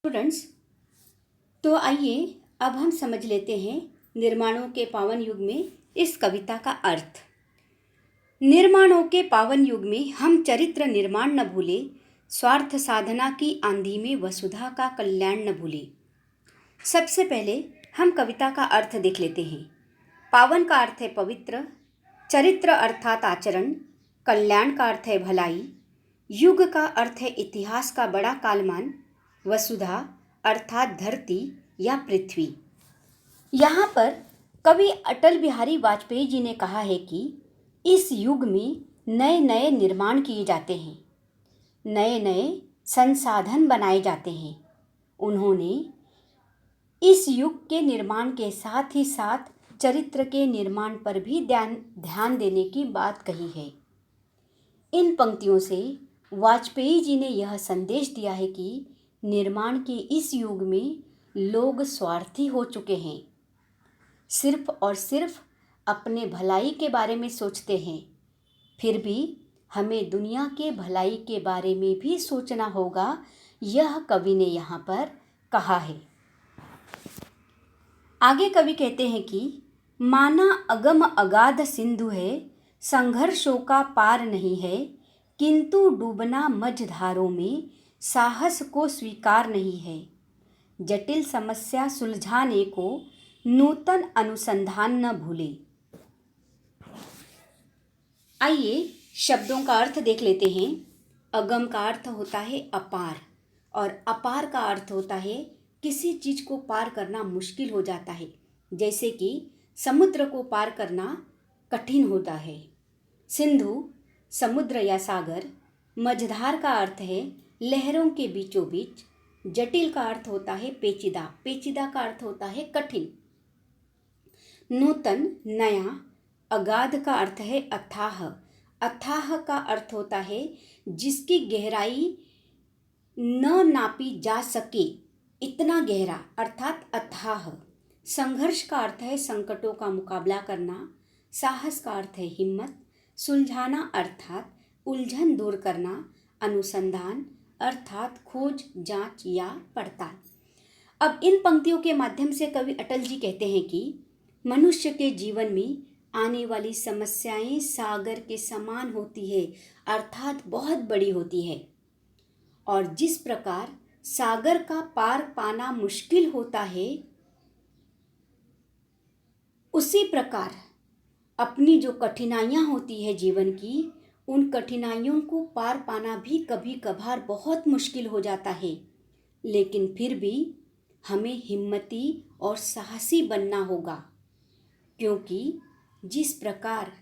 Students, तो आइए अब हम समझ लेते हैं निर्माणों के पावन युग में इस कविता का अर्थ। निर्माणों के पावन युग में हम चरित्र निर्माण न भूले, स्वार्थ साधना की आंधी में वसुधा का कल्याण न भूले। सबसे पहले हम कविता का अर्थ देख लेते हैं। पावन का अर्थ है पवित्र, चरित्र अर्थात आचरण, कल्याण का अर्थ है भलाई, युग का अर्थ है इतिहास का बड़ा कालमान, वसुधा अर्थात धरती या पृथ्वी। यहाँ पर कवि अटल बिहारी वाजपेयी जी ने कहा है कि इस युग में नए नए निर्माण किए जाते हैं, नए नए संसाधन बनाए जाते हैं। उन्होंने इस युग के निर्माण के साथ ही साथ चरित्र के निर्माण पर भी ध्यान देने की बात कही है। इन पंक्तियों से वाजपेयी जी ने यह संदेश दिया है कि निर्माण के इस युग में लोग स्वार्थी हो चुके हैं, सिर्फ और सिर्फ अपने भलाई के बारे में सोचते हैं। फिर भी हमें दुनिया के भलाई के बारे में भी सोचना होगा, यह कवि ने यहाँ पर कहा है। आगे कवि कहते हैं कि माना अगम अगाध सिंधु है, संघर्षों का पार नहीं है, किंतु डूबना मझधारों में साहस को स्वीकार नहीं है। जटिल समस्या सुलझाने को नूतन अनुसंधान न भूले। आइए शब्दों का अर्थ देख लेते हैं। अगम का अर्थ होता है अपार, और अपार का अर्थ होता है किसी चीज को पार करना मुश्किल हो जाता है, जैसे कि समुद्र को पार करना कठिन होता है। सिंधु समुद्र या सागर। मझधार का अर्थ है लहरों के बीचों बीच। जटिल का अर्थ होता है पेचीदा, पेचीदा का अर्थ होता है कठिन। नूतन नया। अगाध का अर्थ है अथाह, अथाह का अर्थ होता है जिसकी गहराई न नापी जा सके, इतना गहरा अर्थात अथाह। संघर्ष का अर्थ है संकटों का मुकाबला करना। साहस का अर्थ है हिम्मत। सुलझाना अर्थात उलझन दूर करना। अनुसंधान अर्थात खोज, जांच या पड़ताल। अब इन पंक्तियों के माध्यम से कवि अटल जी कहते हैं कि मनुष्य के जीवन में आने वाली समस्याएं सागर के समान होती है, अर्थात बहुत बड़ी होती है। और जिस प्रकार सागर का पार पाना मुश्किल होता है, उसी प्रकार अपनी जो कठिनाइयां होती है जीवन की, उन कठिनाइयों को पार पाना भी कभी कभार बहुत मुश्किल हो जाता है। लेकिन फिर भी हमें हिम्मती और साहसी बनना होगा, क्योंकि जिस प्रकार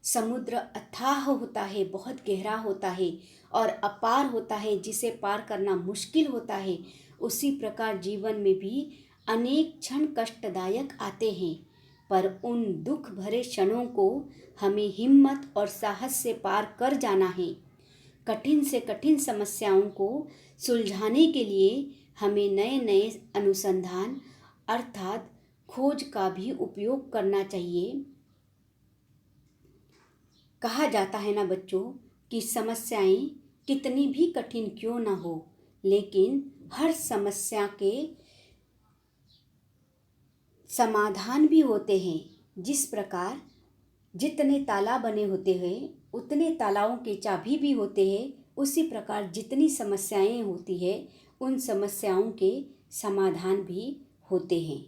समुद्र अथाह होता है, बहुत गहरा होता है, और अपार होता है जिसे पार करना मुश्किल होता है, उसी प्रकार जीवन में भी अनेक क्षण कष्टदायक आते हैं। पर उन दुख भरे क्षणों को हमें हिम्मत और साहस से पार कर जाना है। कठिन से कठिन समस्याओं को सुलझाने के लिए हमें नए नए अनुसंधान अर्थात खोज का भी उपयोग करना चाहिए। कहा जाता है ना बच्चों कि समस्याएं कितनी भी कठिन क्यों ना हो, लेकिन हर समस्या के समाधान भी होते हैं। जिस प्रकार जितने ताला बने होते हैं उतने तालाओं के चाबी भी होते हैं, उसी प्रकार जितनी समस्याएं होती है उन समस्याओं के समाधान भी होते हैं।